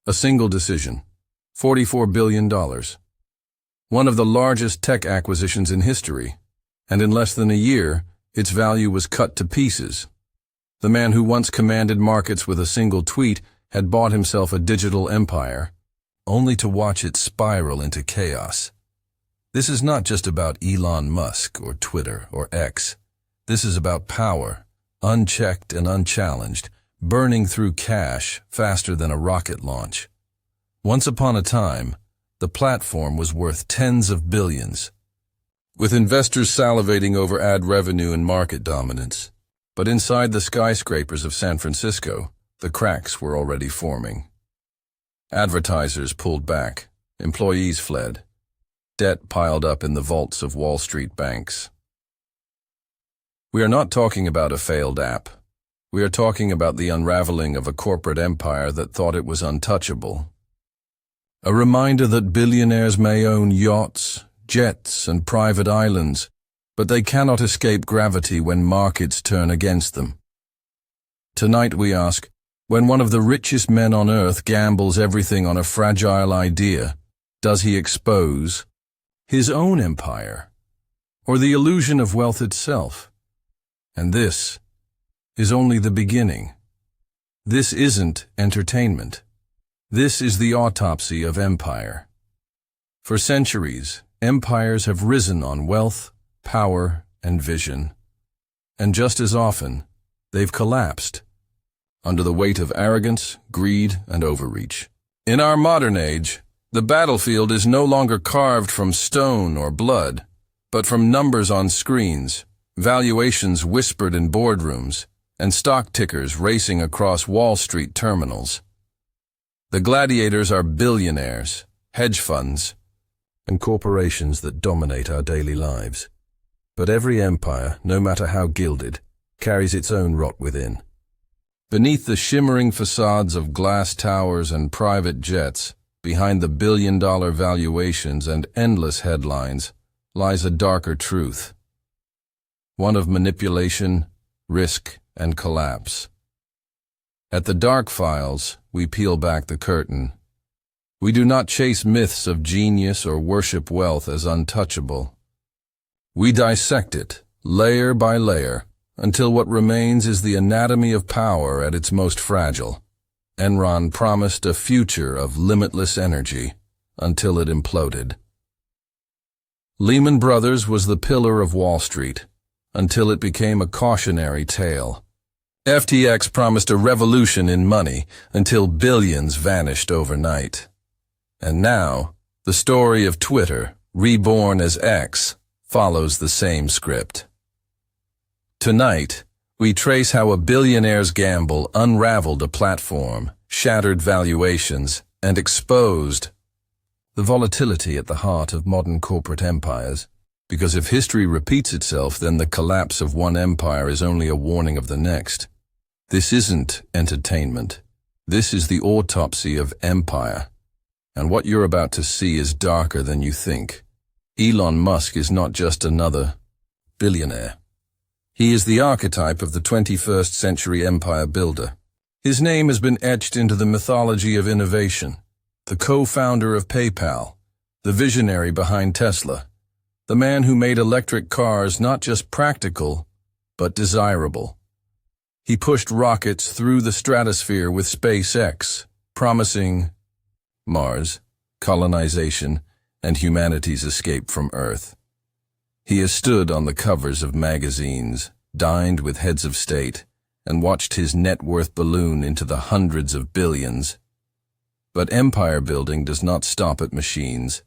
A single decision. $44 billion. One of the largest tech acquisitions in history, and in less than a year, its value was cut to pieces. The man who once commanded markets with a single tweet had bought himself a digital empire, only to watch it spiral into chaos. This is not just about Elon Musk or Twitter or X. This is about power, unchecked and unchallenged, burning through cash faster than a rocket launch. Once upon a time, the platform was worth tens of billions, with investors salivating over ad revenue and market dominance. But inside the skyscrapers of San Francisco, the cracks were already forming. Advertisers pulled back, employees fled, debt piled up in the vaults of Wall Street banks. We are not talking about a failed app. We are talking about the unraveling of a corporate empire that thought it was untouchable. A reminder that billionaires may own yachts, jets, and private islands, but they cannot escape gravity when markets turn against them. Tonight we ask, when one of the richest men on earth gambles everything on a fragile idea, does he expose his own empire, or the illusion of wealth itself? And this is only the beginning. This isn't entertainment. This is the autopsy of empire. For centuries, empires have risen on wealth, power, and vision. And just as often, they've collapsed under the weight of arrogance, greed, and overreach. In our modern age, the battlefield is no longer carved from stone or blood, but from numbers on screens, valuations whispered in boardrooms, and stock tickers racing across Wall Street terminals. The gladiators are billionaires, hedge funds, and corporations that dominate our daily lives. But every empire, no matter how gilded, carries its own rot within. Beneath the shimmering facades of glass towers and private jets, behind the billion-dollar valuations and endless headlines, lies a darker truth. One of manipulation, risk, and collapse. At the Dark Files, we peel back the curtain. We do not chase myths of genius or worship wealth as untouchable. We dissect it, layer by layer, until what remains is the anatomy of power at its most fragile. Enron promised a future of limitless energy, until it imploded. Lehman Brothers was the pillar of Wall Street, until it became a cautionary tale. FTX promised a revolution in money, until billions vanished overnight. And now, the story of Twitter, reborn as X, follows the same script. Tonight, we trace how a billionaire's gamble unraveled a platform, shattered valuations, and exposed the volatility at the heart of modern corporate empires. Because if history repeats itself, then the collapse of one empire is only a warning of the next. This isn't entertainment. This is the autopsy of empire. And what you're about to see is darker than you think. Elon Musk is not just another billionaire. He is the archetype of the 21st century empire builder. His name has been etched into the mythology of innovation. The co-founder of PayPal, the visionary behind Tesla, the man who made electric cars not just practical, but desirable. He pushed rockets through the stratosphere with SpaceX, promising Mars, colonization, and humanity's escape from Earth. He has stood on the covers of magazines, dined with heads of state, and watched his net worth balloon into the hundreds of billions. But empire building does not stop at machines.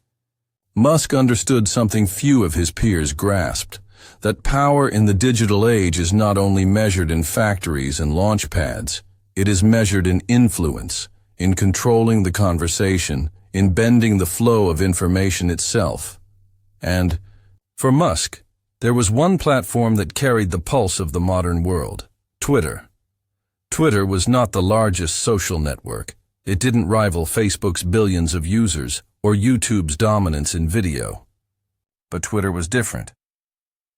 Musk understood something few of his peers grasped, that power in the digital age is not only measured in factories and launch pads, it is measured in influence, in controlling the conversation, in bending the flow of information itself. And, for Musk, there was one platform that carried the pulse of the modern world: Twitter. Twitter was not the largest social network. It didn't rival Facebook's billions of users or YouTube's dominance in video. But Twitter was different.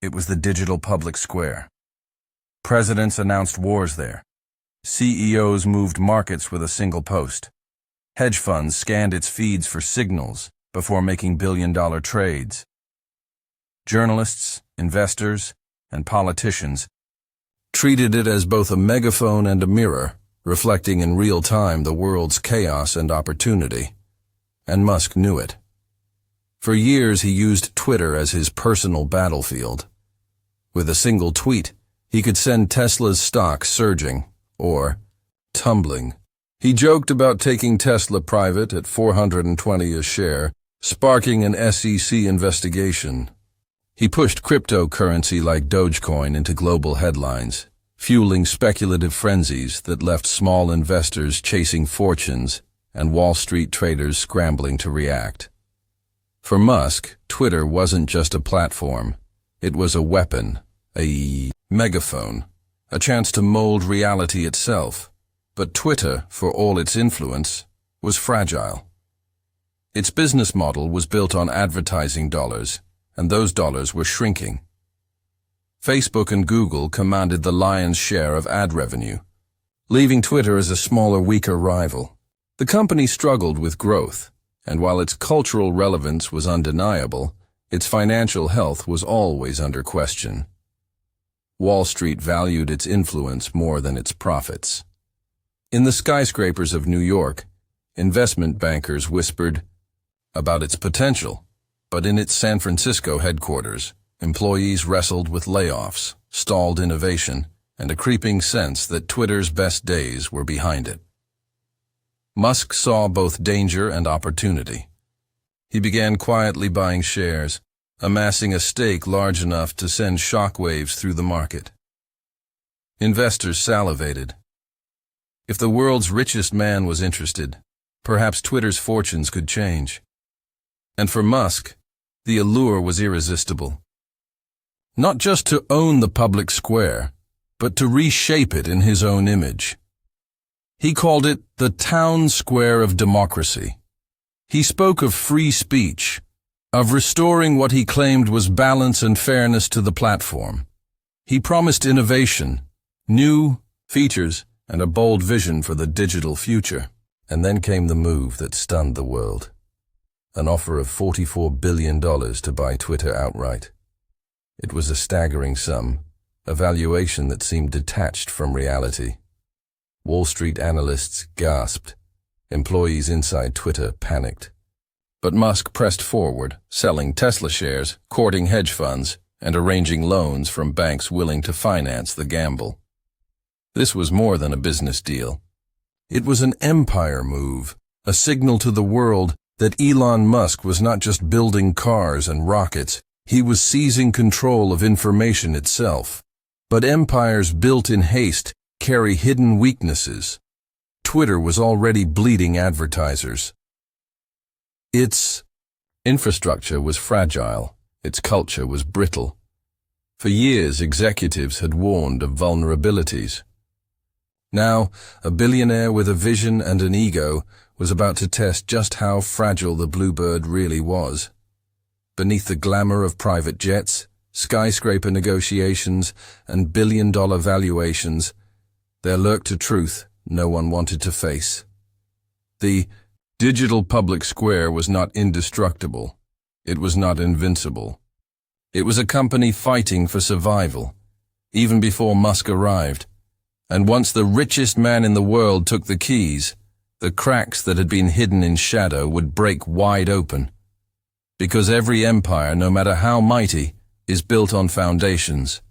It was the digital public square. Presidents announced wars there. CEOs moved markets with a single post. Hedge funds scanned its feeds for signals before making billion-dollar trades. Journalists, investors, and politicians treated it as both a megaphone and a mirror, reflecting in real time the world's chaos and opportunity. And Musk knew it. For years he used Twitter as his personal battlefield. With a single tweet, he could send Tesla's stock surging, or tumbling. He joked about taking Tesla private at $420 a share, sparking an SEC investigation. He pushed cryptocurrency like Dogecoin into global headlines, fueling speculative frenzies that left small investors chasing fortunes and Wall Street traders scrambling to react. For Musk, Twitter wasn't just a platform. It was a weapon, a megaphone, a chance to mold reality itself. But Twitter, for all its influence, was fragile. Its business model was built on advertising dollars, and those dollars were shrinking. Facebook and Google commanded the lion's share of ad revenue, leaving Twitter as a smaller, weaker rival. The company struggled with growth, and while its cultural relevance was undeniable, its financial health was always under question. Wall Street valued its influence more than its profits. In the skyscrapers of New York, investment bankers whispered about its potential, but in its San Francisco headquarters, employees wrestled with layoffs, stalled innovation, and a creeping sense that Twitter's best days were behind it. Musk saw both danger and opportunity. He began quietly buying shares, amassing a stake large enough to send shockwaves through the market. Investors salivated. If the world's richest man was interested, perhaps Twitter's fortunes could change. And for Musk, the allure was irresistible. Not just to own the public square, but to reshape it in his own image. He called it the town square of democracy. He spoke of free speech, of restoring what he claimed was balance and fairness to the platform. He promised innovation, new features, and a bold vision for the digital future. And then came the move that stunned the world. An offer of $44 billion to buy Twitter outright. It was a staggering sum, a valuation that seemed detached from reality. Wall Street analysts gasped. Employees inside Twitter panicked. But Musk pressed forward, selling Tesla shares, courting hedge funds, and arranging loans from banks willing to finance the gamble. This was more than a business deal. It was an empire move, a signal to the world that Elon Musk was not just building cars and rockets, he was seizing control of information itself. But empires built in haste carry hidden weaknesses. Twitter was already bleeding advertisers. Its infrastructure was fragile, its culture was brittle. For years, executives had warned of vulnerabilities. Now, a billionaire with a vision and an ego was about to test just how fragile the bluebird really was. Beneath the glamour of private jets, skyscraper negotiations, and billion-dollar valuations, there lurked a truth no one wanted to face. The digital public square was not indestructible. It was not invincible. It was a company fighting for survival, even before Musk arrived. And once the richest man in the world took the keys, the cracks that had been hidden in shadow would break wide open. Because every empire, no matter how mighty, is built on foundations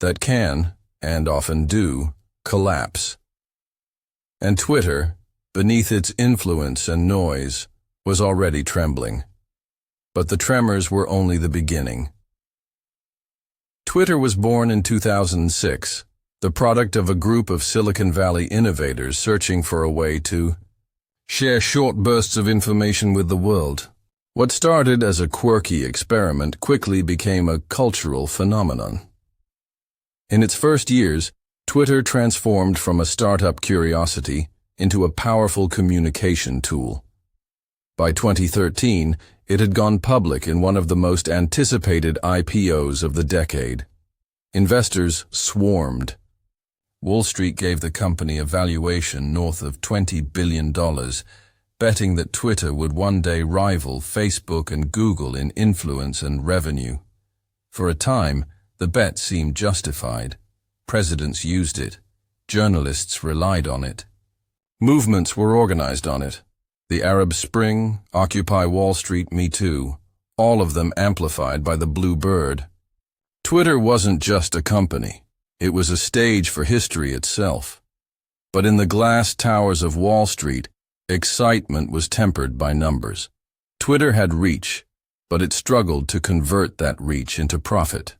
that can, and often do, collapse. And Twitter, beneath its influence and noise, was already trembling. But the tremors were only the beginning. Twitter was born in 2006. The product of a group of Silicon Valley innovators searching for a way to share short bursts of information with the world. What started as a quirky experiment quickly became a cultural phenomenon. In its first years, Twitter transformed from a startup curiosity into a powerful communication tool. By 2013, it had gone public in one of the most anticipated IPOs of the decade. Investors swarmed. Wall Street gave the company a valuation north of $20 billion, betting that Twitter would one day rival Facebook and Google in influence and revenue. For a time, the bet seemed justified. Presidents used it. Journalists relied on it. Movements were organized on it. The Arab Spring, Occupy Wall Street, Me Too, all of them amplified by the blue bird. Twitter wasn't just a company. It was a stage for history itself. But in the glass towers of Wall Street, excitement was tempered by numbers. Twitter had reach, but it struggled to convert that reach into profit.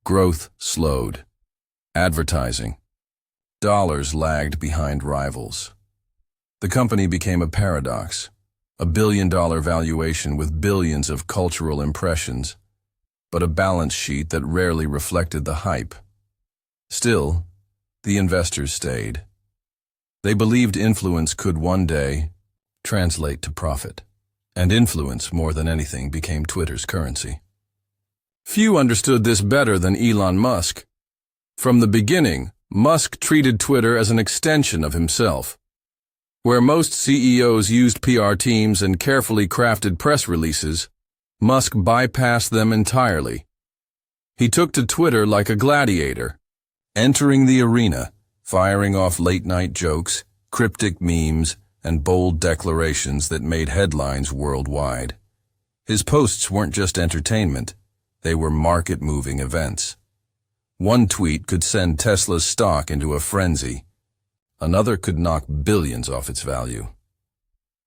Growth slowed. Advertising. Dollars lagged behind rivals. The company became a paradox, a billion-dollar valuation with billions of cultural impressions, but a balance sheet that rarely reflected the hype. Still, the investors stayed. They believed influence could one day translate to profit, and influence, more than anything, became Twitter's currency. Few understood this better than Elon Musk. From the beginning, Musk treated Twitter as an extension of himself. Where most CEOs used PR teams and carefully crafted press releases, Musk bypassed them entirely. He took to Twitter like a gladiator, entering the arena, firing off late-night jokes, cryptic memes, and bold declarations that made headlines worldwide. His posts weren't just entertainment, they were market-moving events. One tweet could send Tesla's stock into a frenzy. Another could knock billions off its value.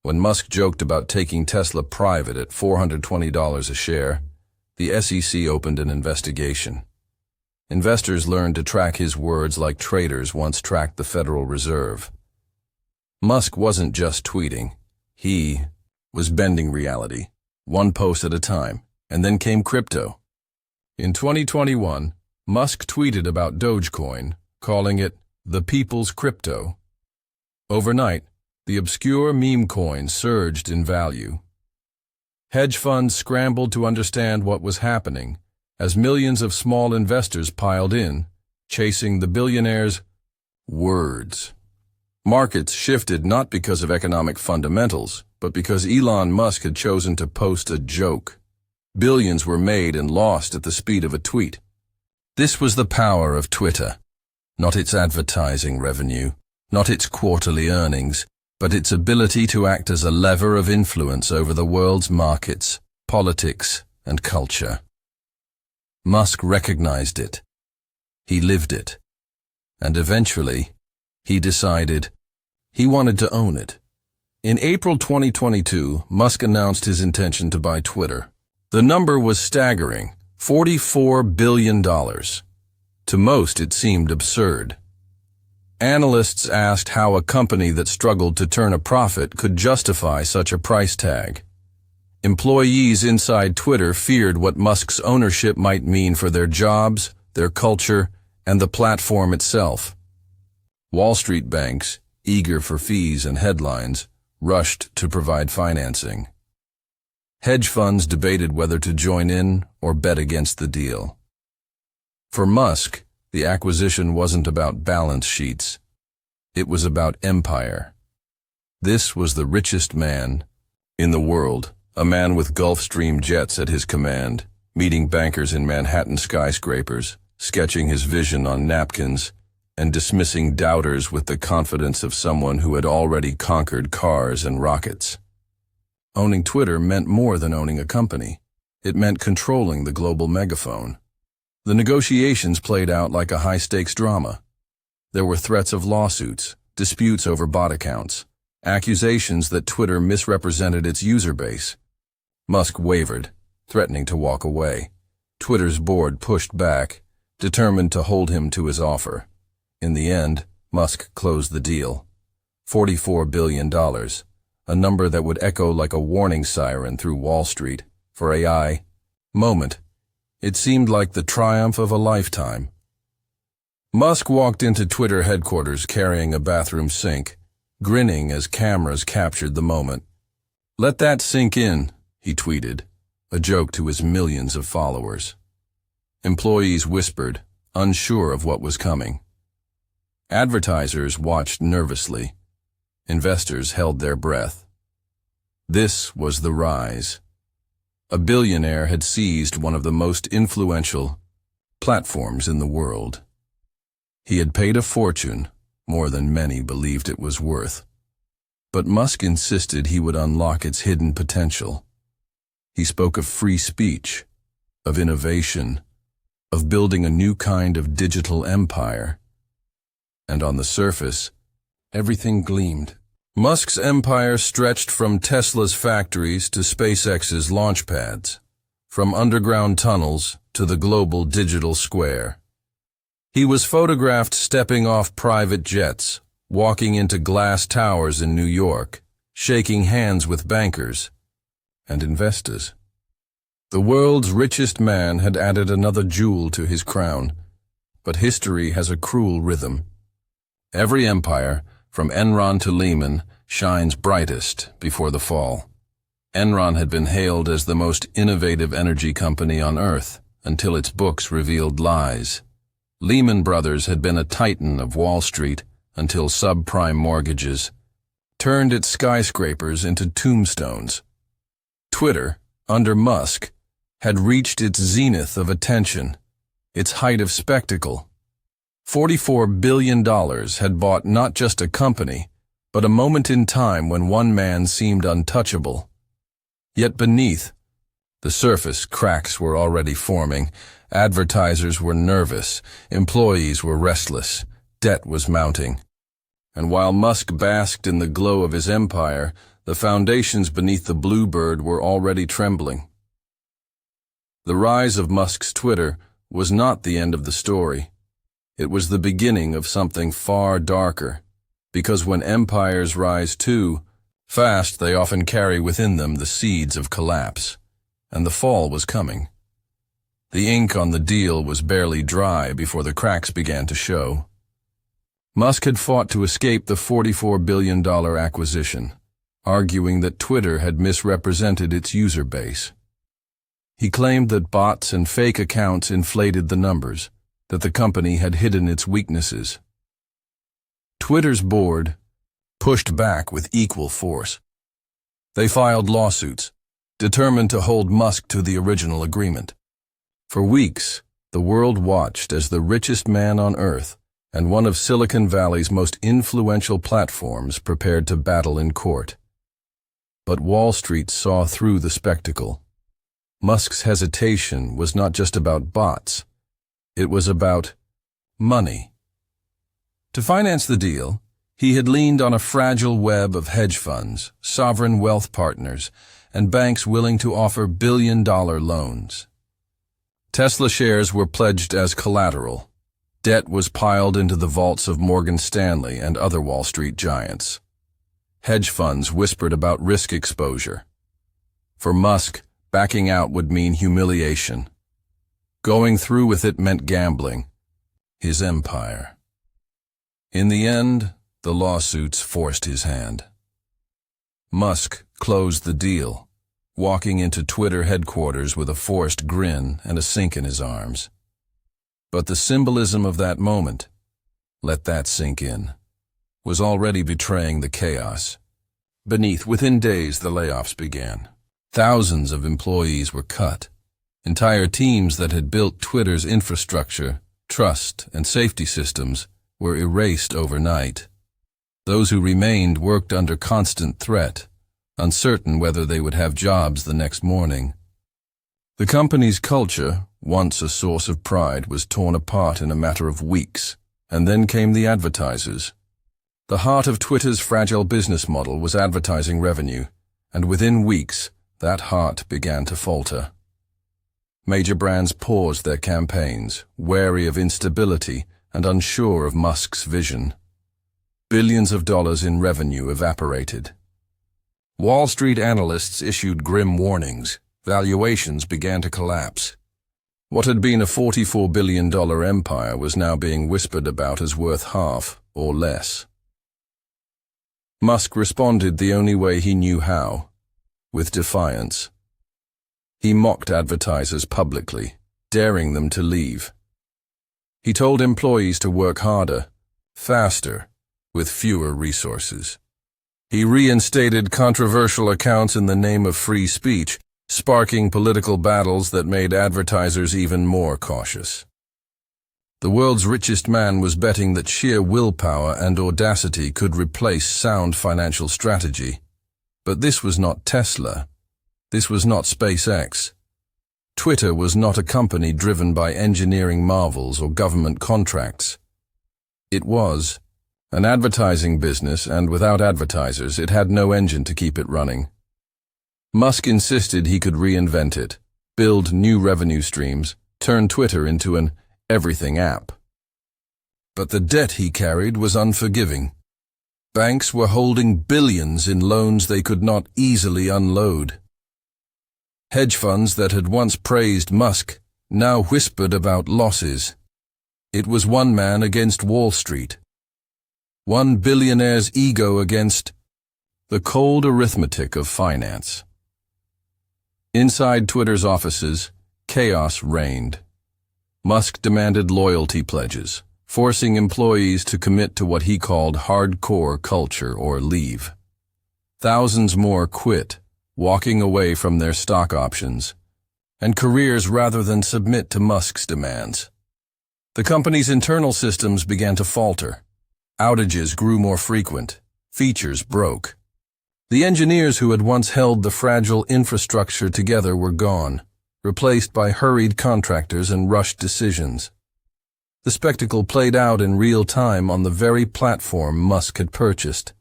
When Musk joked about taking Tesla private at $420 a share, the SEC opened an investigation. Investors learned to track his words like traders once tracked the Federal Reserve. Musk wasn't just tweeting. He was bending reality, one post at a time, and then came crypto. In 2021, Musk tweeted about Dogecoin, calling it the people's crypto. Overnight, the obscure meme coin surged in value. Hedge funds scrambled to understand what was happening, as millions of small investors piled in, chasing the billionaire's words. Markets shifted not because of economic fundamentals, but because Elon Musk had chosen to post a joke. Billions were made and lost at the speed of a tweet. This was the power of Twitter. Not its advertising revenue, not its quarterly earnings, but its ability to act as a lever of influence over the world's markets, politics, and culture. Musk recognized it. He lived it. And eventually, he decided he wanted to own it. In April 2022, Musk announced his intention to buy Twitter. The number was staggering, $44 billion. To most, it seemed absurd. Analysts asked how a company that struggled to turn a profit could justify such a price tag. Employees inside Twitter feared what Musk's ownership might mean for their jobs, their culture, and the platform itself. Wall Street banks, eager for fees and headlines, rushed to provide financing. Hedge funds debated whether to join in or bet against the deal. For Musk, the acquisition wasn't about balance sheets. It was about empire. This was the richest man in the world, a man with Gulfstream jets at his command, meeting bankers in Manhattan skyscrapers, sketching his vision on napkins, and dismissing doubters with the confidence of someone who had already conquered cars and rockets. Owning Twitter meant more than owning a company. It meant controlling the global megaphone. The negotiations played out like a high-stakes drama. There were threats of lawsuits, disputes over bot accounts, accusations that Twitter misrepresented its user base. Musk wavered, threatening to walk away. Twitter's board pushed back, determined to hold him to his offer. In the end, Musk closed the deal. $44 billion, a number that would echo like a warning siren through Wall Street. For AI moment, it seemed like the triumph of a lifetime. Musk walked into Twitter headquarters carrying a bathroom sink, grinning as cameras captured the moment. "Let that sink in," he tweeted, a joke to his millions of followers. Employees whispered, unsure of what was coming. Advertisers watched nervously. Investors held their breath, This was the rise. A billionaire had seized one of the most influential platforms in the world. He had paid a fortune, more than many believed it was worth. But Musk insisted he would unlock its hidden potential. He spoke of free speech, of innovation, of building a new kind of digital empire. And on the surface, everything gleamed. Musk's empire stretched from Tesla's factories to SpaceX's launch pads, from underground tunnels to the global digital square. He was photographed stepping off private jets, walking into glass towers in New York, shaking hands with bankers and investors. The world's richest man had added another jewel to his crown, but history has a cruel rhythm. Every empire, from Enron to Lehman, shines brightest before the fall. Enron had been hailed as the most innovative energy company on earth until its books revealed lies. Lehman Brothers had been a titan of Wall Street until subprime mortgages turned its skyscrapers into tombstones. Twitter, under Musk, had reached its zenith of attention, its height of spectacle. $44 billion had bought not just a company, but a moment in time when one man seemed untouchable. Yet beneath the surface, cracks were already forming. Advertisers were nervous, employees were restless, debt was mounting. And while Musk basked in the glow of his empire, the foundations beneath the bluebird were already trembling. The rise of Musk's Twitter was not the end of the story. It was the beginning of something far darker, because when empires rise too fast, they often carry within them the seeds of collapse, and the fall was coming. The ink on the deal was barely dry before the cracks began to show. Musk had fought to escape the $44 billion acquisition, arguing that Twitter had misrepresented its user base. He claimed that bots and fake accounts inflated the numbers, that the company had hidden its weaknesses. Twitter's board pushed back with equal force. They filed lawsuits, determined to hold Musk to the original agreement. For weeks, the world watched as the richest man on earth and one of Silicon Valley's most influential platforms prepared to battle in court. But Wall Street saw through the spectacle. Musk's hesitation was not just about bots. It was about money. To finance the deal, he had leaned on a fragile web of hedge funds, sovereign wealth partners, and banks willing to offer billion-dollar loans. Tesla shares were pledged as collateral. Debt was piled into the vaults of Morgan Stanley and other Wall Street giants. Hedge funds whispered about risk exposure. For Musk, backing out would mean humiliation. Going through with it meant gambling. His empire. In the end, the lawsuits forced his hand. Musk closed the deal, walking into Twitter headquarters with a forced grin and a sink in his arms. But the symbolism of that moment, let that sink in, was already betraying the chaos. Beneath, within days, the layoffs began. Thousands of employees were cut. Entire teams that had built Twitter's infrastructure, trust, and safety systems were erased overnight. Those who remained worked under constant threat, uncertain whether they would have jobs the next morning. The company's culture, once a source of pride, was torn apart in a matter of weeks, and then came the advertisers. The heart of Twitter's fragile business model was advertising revenue, and within weeks, that heart began to falter. Major brands paused their campaigns, wary of instability and unsure of Musk's vision. Billions of dollars in revenue evaporated. Wall Street analysts issued grim warnings. Valuations began to collapse. What had been a $44 billion empire was now being whispered about as worth half or less. Musk responded the only way he knew how, with defiance. He mocked advertisers publicly, daring them to leave. He told employees to work harder, faster, with fewer resources. He reinstated controversial accounts in the name of free speech, sparking political battles that made advertisers even more cautious. The world's richest man was betting that sheer willpower and audacity could replace sound financial strategy. But this was not Tesla. This was not SpaceX. Twitter was not a company driven by engineering marvels or government contracts. It was an advertising business, and without advertisers, it had no engine to keep it running. Musk insisted he could reinvent it, build new revenue streams, turn Twitter into an everything app. But the debt he carried was unforgiving. Banks were holding billions in loans they could not easily unload. Hedge funds that had once praised Musk now whispered about losses. It was one man against Wall Street. One billionaire's ego against the cold arithmetic of finance. Inside Twitter's offices, chaos reigned. Musk demanded loyalty pledges, forcing employees to commit to what he called hardcore culture or leave. Thousands more quit, walking away from their stock options and careers rather than submit to Musk's demands. The company's internal systems began to falter. Outages grew more frequent. Features broke. The engineers who had once held the fragile infrastructure together were gone, replaced by hurried contractors and rushed decisions. The spectacle played out in real time on the very platform Musk had purchased.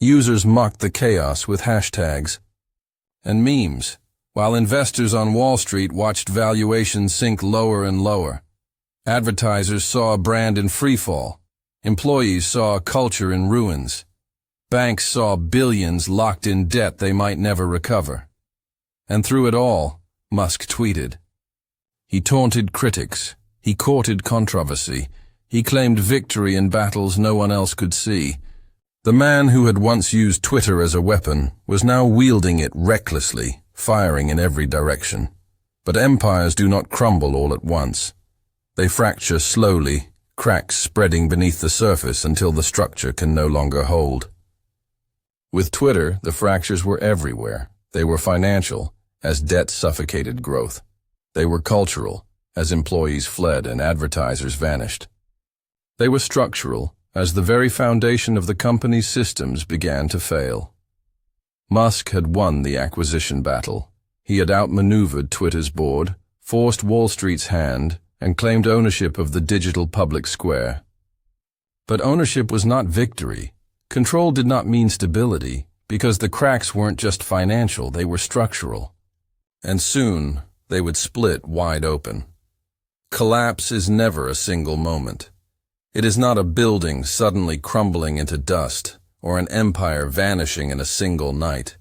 Users mocked the chaos with hashtags and memes, while investors on Wall Street watched valuations sink lower and lower. Advertisers saw a brand in freefall. Employees saw a culture in ruins. Banks saw billions locked in debt they might never recover. And through it all, Musk tweeted. He taunted critics. He courted controversy. He claimed victory in battles no one else could see. The man who had once used Twitter as a weapon was now wielding it recklessly, firing in every direction. But empires do not crumble all at once. They fracture slowly, cracks spreading beneath the surface until the structure can no longer hold. With Twitter, the fractures were everywhere. They were financial, as debt suffocated growth. They were cultural, as employees fled and advertisers vanished. They were structural, as the very foundation of the company's systems began to fail. Musk had won the acquisition battle. He had outmaneuvered Twitter's board, forced Wall Street's hand, and claimed ownership of the digital public square. But ownership was not victory. Control did not mean stability, because the cracks weren't just financial, they were structural. And soon, they would split wide open. Collapse is never a single moment. It is not a building suddenly crumbling into dust, or an empire vanishing in a single night.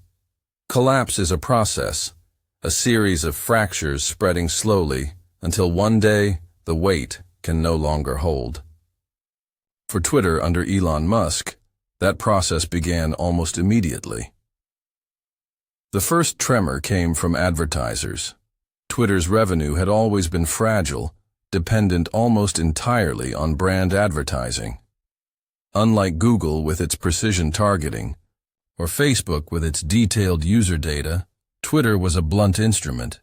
Collapse is a process, a series of fractures spreading slowly, until one day, the weight can no longer hold. For Twitter under Elon Musk, that process began almost immediately. The first tremor came from advertisers. Twitter's revenue had always been fragile, dependent almost entirely on brand advertising. Unlike Google with its precision targeting, or Facebook with its detailed user data, Twitter was a blunt instrument.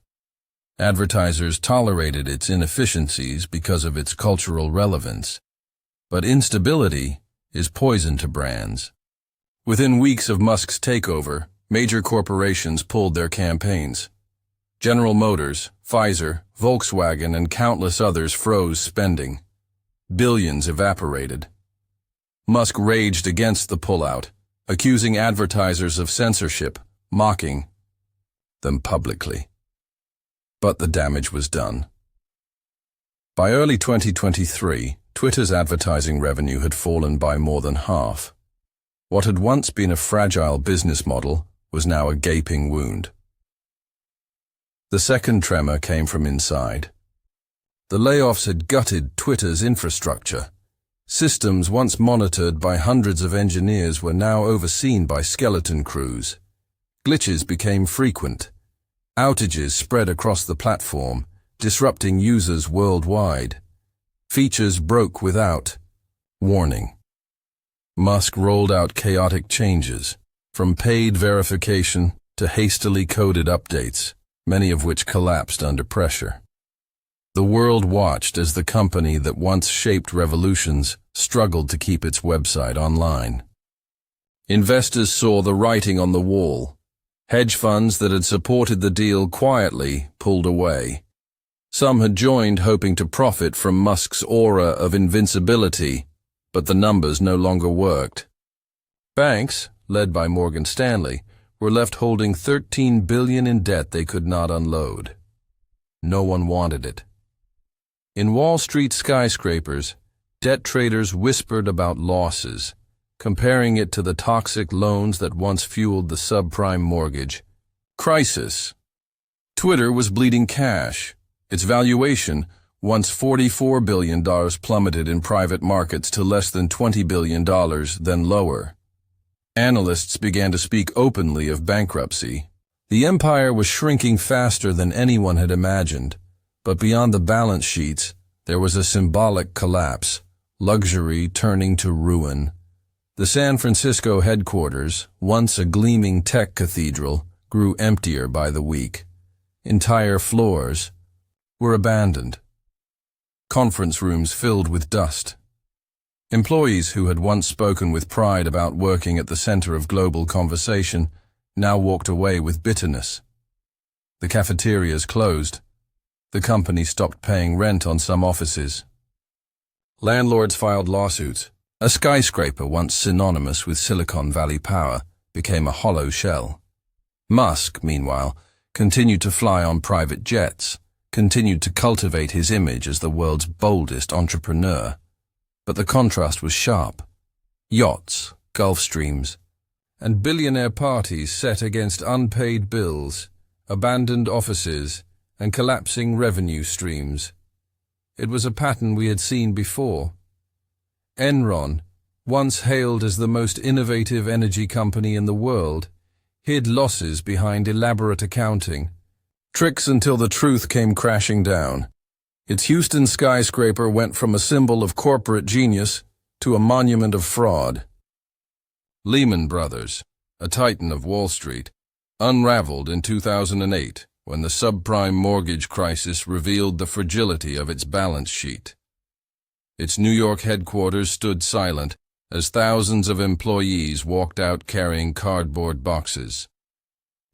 Advertisers tolerated its inefficiencies because of its cultural relevance. But instability is poison to brands. Within weeks of Musk's takeover, major corporations pulled their campaigns. General Motors, Pfizer, Volkswagen, and countless others froze spending. Billions evaporated. Musk raged against the pullout, accusing advertisers of censorship, mocking them publicly. But the damage was done. By early 2023, Twitter's advertising revenue had fallen by more than half. What had once been a fragile business model was now a gaping wound. The second tremor came from inside. The layoffs had gutted Twitter's infrastructure. Systems once monitored by hundreds of engineers were now overseen by skeleton crews. Glitches became frequent. Outages spread across the platform, disrupting users worldwide. Features broke without warning. Musk rolled out chaotic changes, from paid verification to hastily coded updates, many of which collapsed under pressure. The world watched as the company that once shaped revolutions struggled to keep its website online. Investors saw the writing on the wall. Hedge funds that had supported the deal quietly pulled away. Some had joined hoping to profit from Musk's aura of invincibility, but the numbers no longer worked. Banks, led by Morgan Stanley, were left holding $13 billion in debt they could not unload. No one wanted it. In Wall Street skyscrapers, debt traders whispered about losses, comparing it to the toxic loans that once fueled the subprime mortgage crisis. Twitter was bleeding cash. Its valuation, once $44 billion, plummeted in private markets to less than $20 billion, then lower. Analysts began to speak openly of bankruptcy. The empire was shrinking faster than anyone had imagined, but beyond the balance sheets, there was a symbolic collapse, luxury turning to ruin. The San Francisco headquarters, once a gleaming tech cathedral, grew emptier by the week. Entire floors were abandoned. Conference rooms filled with dust. Employees who had once spoken with pride about working at the center of global conversation now walked away with bitterness. The cafeterias closed. The company stopped paying rent on some offices. Landlords filed lawsuits. A skyscraper once synonymous with Silicon Valley power became a hollow shell. Musk, meanwhile, continued to fly on private jets, continued to cultivate his image as the world's boldest entrepreneur. But the contrast was sharp. Yachts, Gulfstreams, and billionaire parties set against unpaid bills, abandoned offices, and collapsing revenue streams. It was a pattern we had seen before. Enron, once hailed as the most innovative energy company in the world, hid losses behind elaborate accounting. Tricks until the truth came crashing down. Its Houston skyscraper went from a symbol of corporate genius to a monument of fraud. Lehman Brothers, a titan of Wall Street, unraveled in 2008 when the subprime mortgage crisis revealed the fragility of its balance sheet. Its New York headquarters stood silent as thousands of employees walked out carrying cardboard boxes.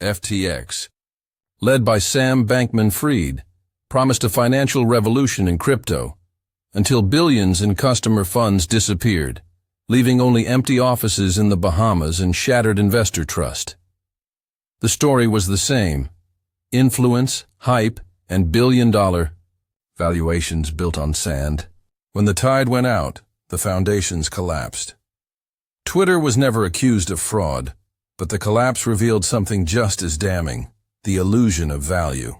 FTX, led by Sam Bankman-Fried, promised a financial revolution in crypto, until billions in customer funds disappeared, leaving only empty offices in the Bahamas and shattered investor trust. The story was the same: influence, hype, and billion-dollar valuations built on sand. When the tide went out, the foundations collapsed. Twitter was never accused of fraud, but the collapse revealed something just as damning: the illusion of value.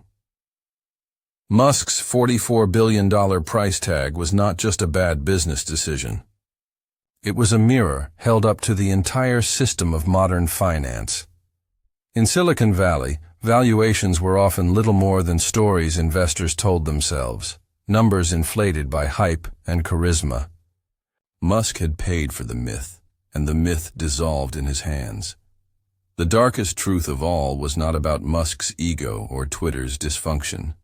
Musk's $44 billion price tag was not just a bad business decision. It was a mirror held up to the entire system of modern finance. In Silicon Valley, valuations were often little more than stories investors told themselves, numbers inflated by hype and charisma. Musk had paid for the myth, and the myth dissolved in his hands. The darkest truth of all was not about Musk's ego or Twitter's dysfunction.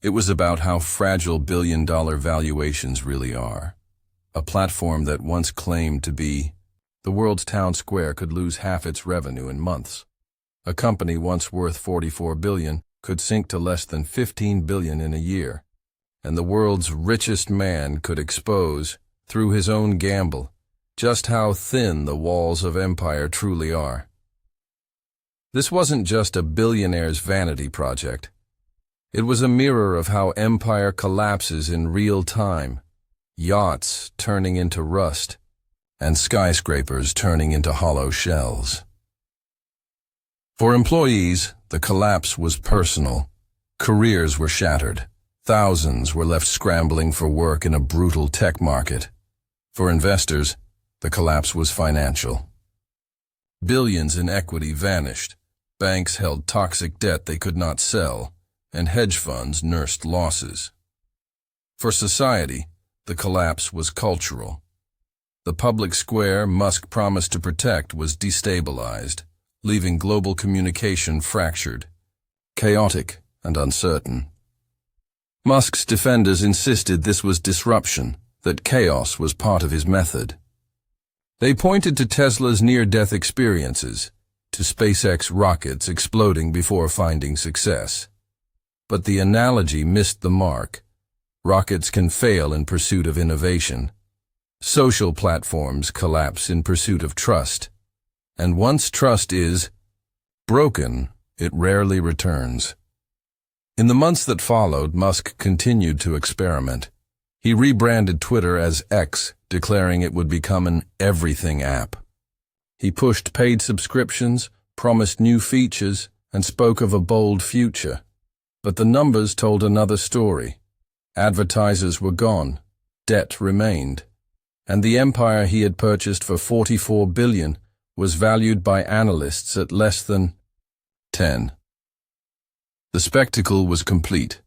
It was about how fragile billion-dollar valuations really are. A platform that once claimed to be the world's town square could lose half its revenue in months. A company once worth $44 billion could sink to less than $15 billion in a year. And the world's richest man could expose, through his own gamble, just how thin the walls of empire truly are. This wasn't just a billionaire's vanity project. It was a mirror of how empire collapses in real time, yachts turning into rust, and skyscrapers turning into hollow shells. For employees, the collapse was personal. Careers were shattered. Thousands were left scrambling for work in a brutal tech market. For investors, the collapse was financial. Billions in equity vanished. Banks held toxic debt they could not sell, and hedge funds nursed losses. For society, the collapse was cultural. The public square Musk promised to protect was destabilized, leaving global communication fractured, chaotic, and uncertain. Musk's defenders insisted this was disruption, that chaos was part of his method. They pointed to Tesla's near-death experiences, to SpaceX rockets exploding before finding success. But the analogy missed the mark. Rockets can fail in pursuit of innovation. Social platforms collapse in pursuit of trust. And once trust is broken, it rarely returns. In the months that followed, Musk continued to experiment. He rebranded Twitter as X, declaring it would become an everything app. He pushed paid subscriptions, promised new features, and spoke of a bold future. But the numbers told another story. Advertisers were gone, debt remained, and the empire he had purchased for $44 billion was valued by analysts at less than 10. The spectacle was complete.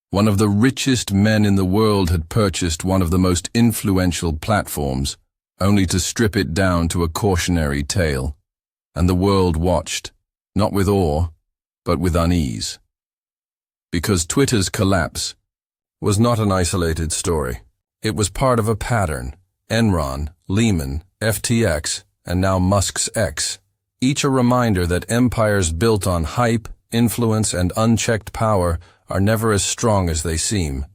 One of the richest men in the world had purchased one of the most influential platforms, only to strip it down to a cautionary tale. And the world watched, not with awe, but with unease. Because Twitter's collapse was not an isolated story. It was part of a pattern. Enron, Lehman, FTX, and now Musk's X, each a reminder that empires built on hype, influence, and unchecked power are never as strong as they seem.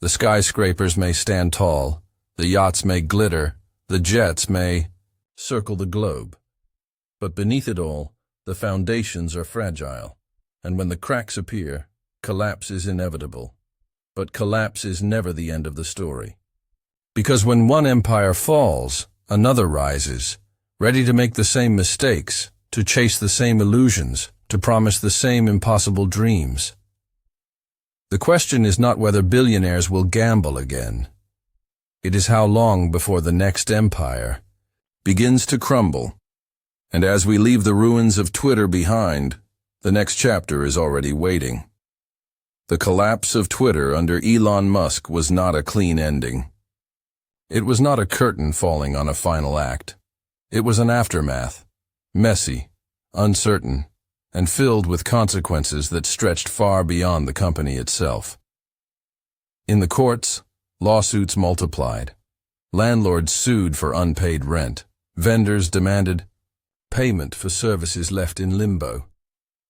The skyscrapers may stand tall, the yachts may glitter, the jets may circle the globe. But beneath it all, the foundations are fragile, and when the cracks appear, collapse is inevitable. But collapse is never the end of the story. Because when one empire falls, another rises, ready to make the same mistakes, to chase the same illusions, to promise the same impossible dreams. The question is not whether billionaires will gamble again. It is how long before the next empire begins to crumble. And as we leave the ruins of Twitter behind, the next chapter is already waiting. The collapse of Twitter under Elon Musk was not a clean ending. It was not a curtain falling on a final act. It was an aftermath, messy, uncertain, and filled with consequences that stretched far beyond the company itself. In the courts, lawsuits multiplied. Landlords sued for unpaid rent. Vendors demanded payment for services left in limbo.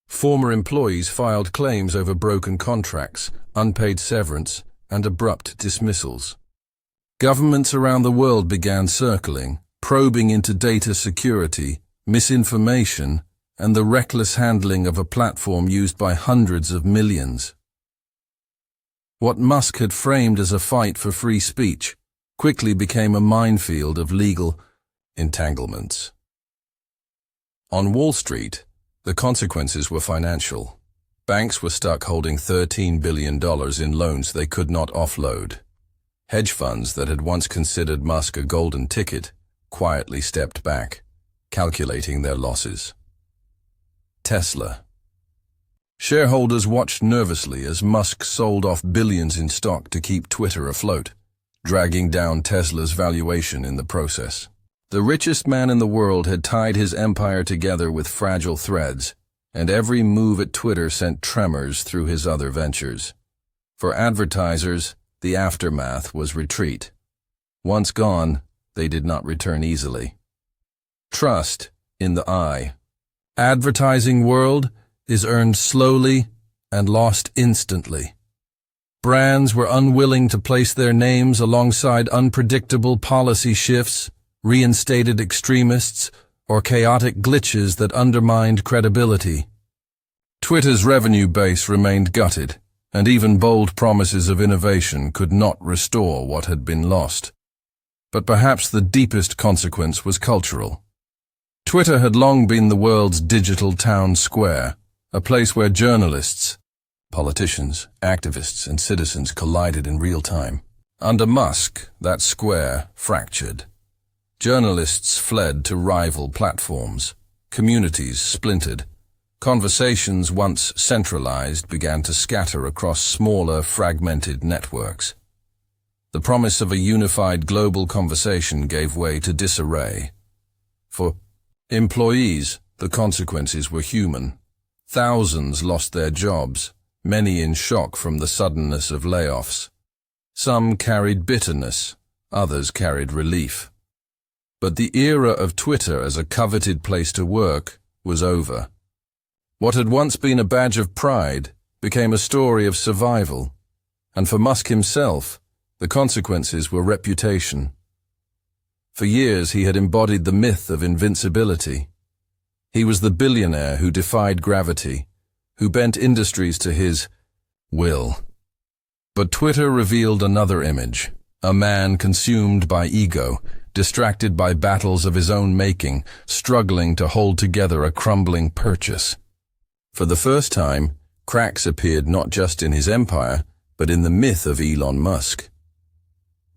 Former employees filed claims over broken contracts, unpaid severance, and abrupt dismissals. Governments around the world began circling, probing into data security, misinformation, and the reckless handling of a platform used by hundreds of millions. What Musk had framed as a fight for free speech quickly became a minefield of legal entanglements. On Wall Street, the consequences were financial. Banks were stuck holding $13 billion in loans they could not offload. Hedge funds that had once considered Musk a golden ticket quietly stepped back, calculating their losses. Tesla. Shareholders watched nervously as Musk sold off billions in stock to keep Twitter afloat, dragging down Tesla's valuation in the process. The richest man in the world had tied his empire together with fragile threads, and every move at Twitter sent tremors through his other ventures. For advertisers, the aftermath was retreat. Once gone, they did not return easily. Trust in the eye. Advertising world is earned slowly and lost instantly. Brands were unwilling to place their names alongside unpredictable policy shifts, reinstated extremists, or chaotic glitches that undermined credibility. Twitter's revenue base remained gutted, and even bold promises of innovation could not restore what had been lost. But perhaps the deepest consequence was cultural. Twitter had long been the world's digital town square, a place where journalists, politicians, activists, and citizens collided in real time. Under Musk, that square fractured. Journalists fled to rival platforms. Communities splintered. Conversations once centralized began to scatter across smaller, fragmented networks. The promise of a unified global conversation gave way to disarray. For employees, the consequences were human. Thousands lost their jobs, many in shock from the suddenness of layoffs. Some carried bitterness, others carried relief. But the era of Twitter as a coveted place to work was over. What had once been a badge of pride became a story of survival, and for Musk himself, the consequences were reputation. For years he had embodied the myth of invincibility. He was the billionaire who defied gravity, who bent industries to his will. But Twitter revealed another image, a man consumed by ego, distracted by battles of his own making, struggling to hold together a crumbling purchase. For the first time, cracks appeared not just in his empire, but in the myth of Elon Musk.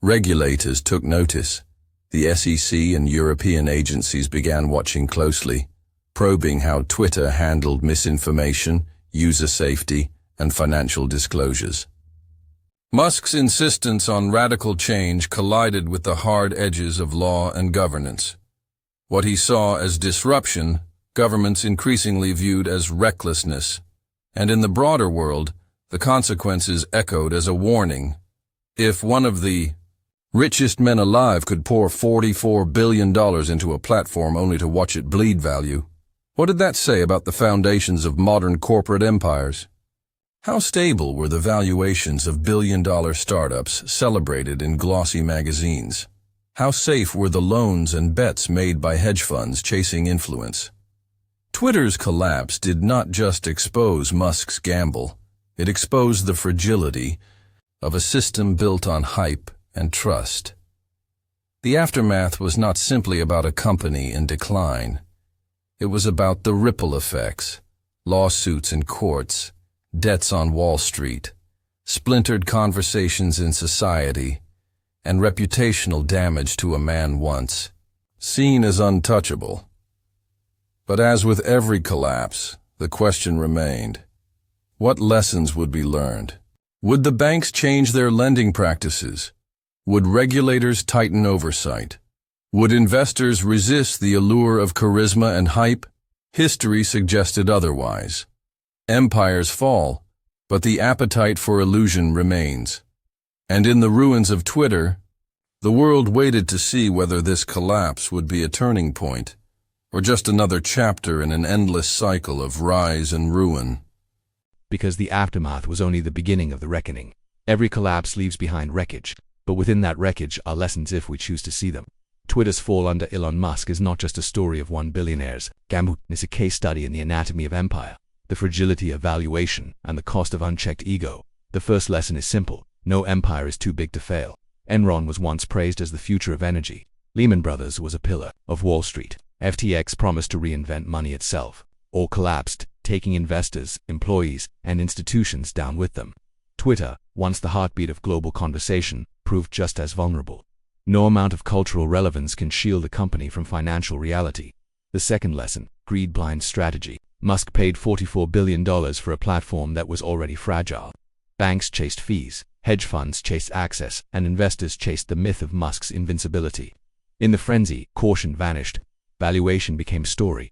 Regulators took notice. The SEC and European agencies began watching closely, probing how Twitter handled misinformation, user safety, and financial disclosures. Musk's insistence on radical change collided with the hard edges of law and governance. What he saw as disruption, governments increasingly viewed as recklessness, and in the broader world, the consequences echoed as a warning. If one of the richest men alive could pour $44 billion into a platform only to watch it bleed value, what did that say about the foundations of modern corporate empires? How stable were the valuations of billion-dollar startups celebrated in glossy magazines? How safe were the loans and bets made by hedge funds chasing influence? Twitter's collapse did not just expose Musk's gamble, it exposed the fragility of a system built on hype and trust. The aftermath was not simply about a company in decline. It was about the ripple effects, lawsuits in courts, debts on Wall Street, splintered conversations in society, and reputational damage to a man once seen as untouchable. But as with every collapse, the question remained, what lessons would be learned? Would the banks change their lending practices? Would regulators tighten oversight? Would investors resist the allure of charisma and hype? History suggested otherwise. Empires fall, but the appetite for illusion remains. And in the ruins of Twitter, the world waited to see whether this collapse would be a turning point, or just another chapter in an endless cycle of rise and ruin. Because the aftermath was only the beginning of the reckoning. Every collapse leaves behind wreckage, but within that wreckage are lessons if we choose to see them. Twitter's fall under Elon Musk is not just a story of one billionaire's gamble, it's a case study in the anatomy of empire, the fragility of valuation, and the cost of unchecked ego. The first lesson is simple: no empire is too big to fail. Enron was once praised as the future of energy. Lehman Brothers was a pillar of Wall Street. FTX promised to reinvent money itself. All collapsed, taking investors, employees, and institutions down with them. Twitter, once the heartbeat of global conversation, proved just as vulnerable. No amount of cultural relevance can shield a company from financial reality. The second lesson: greed blinds strategy. Musk paid $44 billion for a platform that was already fragile. Banks chased fees, hedge funds chased access, and investors chased the myth of Musk's invincibility. In the frenzy, caution vanished. Valuation became story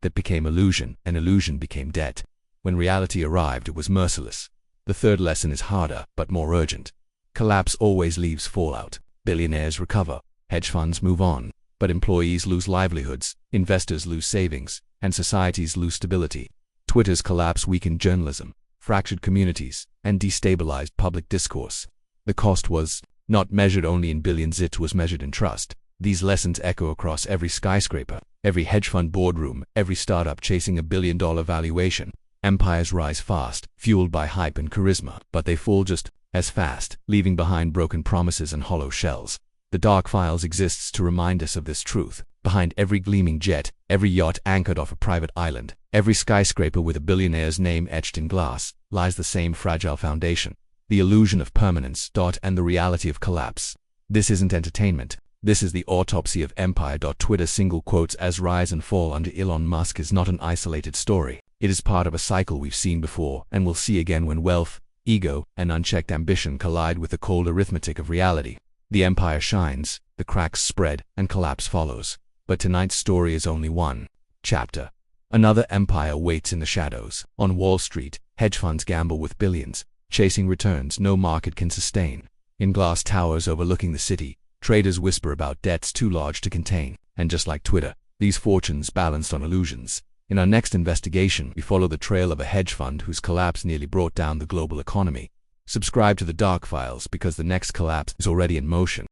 that became illusion, and illusion became debt. When reality arrived, it was merciless. The third lesson is harder, but more urgent. Collapse always leaves fallout. Billionaires recover, hedge funds move on, but employees lose livelihoods, investors lose savings, and societies lose stability. Twitter's collapse weakened journalism, fractured communities, and destabilized public discourse. The cost was not measured only in billions, it was measured in trust. These lessons echo across every skyscraper, every hedge fund boardroom, every startup chasing a billion-dollar valuation. Empires rise fast, fueled by hype and charisma, but they fall just as fast, leaving behind broken promises and hollow shells. The Dark Files exists to remind us of this truth. Behind every gleaming jet, every yacht anchored off a private island, every skyscraper with a billionaire's name etched in glass, lies the same fragile foundation: the illusion of permanence, and the reality of collapse. This isn't entertainment. This is the autopsy of empire. Twitter single quotes as rise and fall under Elon Musk is not an isolated story. It is part of a cycle we've seen before and will see again when wealth, ego and unchecked ambition collide with the cold arithmetic of reality. The empire shines, the cracks spread, and collapse follows. But tonight's story is only one chapter. Another empire waits in the shadows. On Wall Street, hedge funds gamble with billions, chasing returns no market can sustain. In glass towers overlooking the city, traders whisper about debts too large to contain. And just like Twitter, these fortunes balanced on illusions. In our next investigation, we follow the trail of a hedge fund whose collapse nearly brought down the global economy. Subscribe to the Dark Files because the next collapse is already in motion.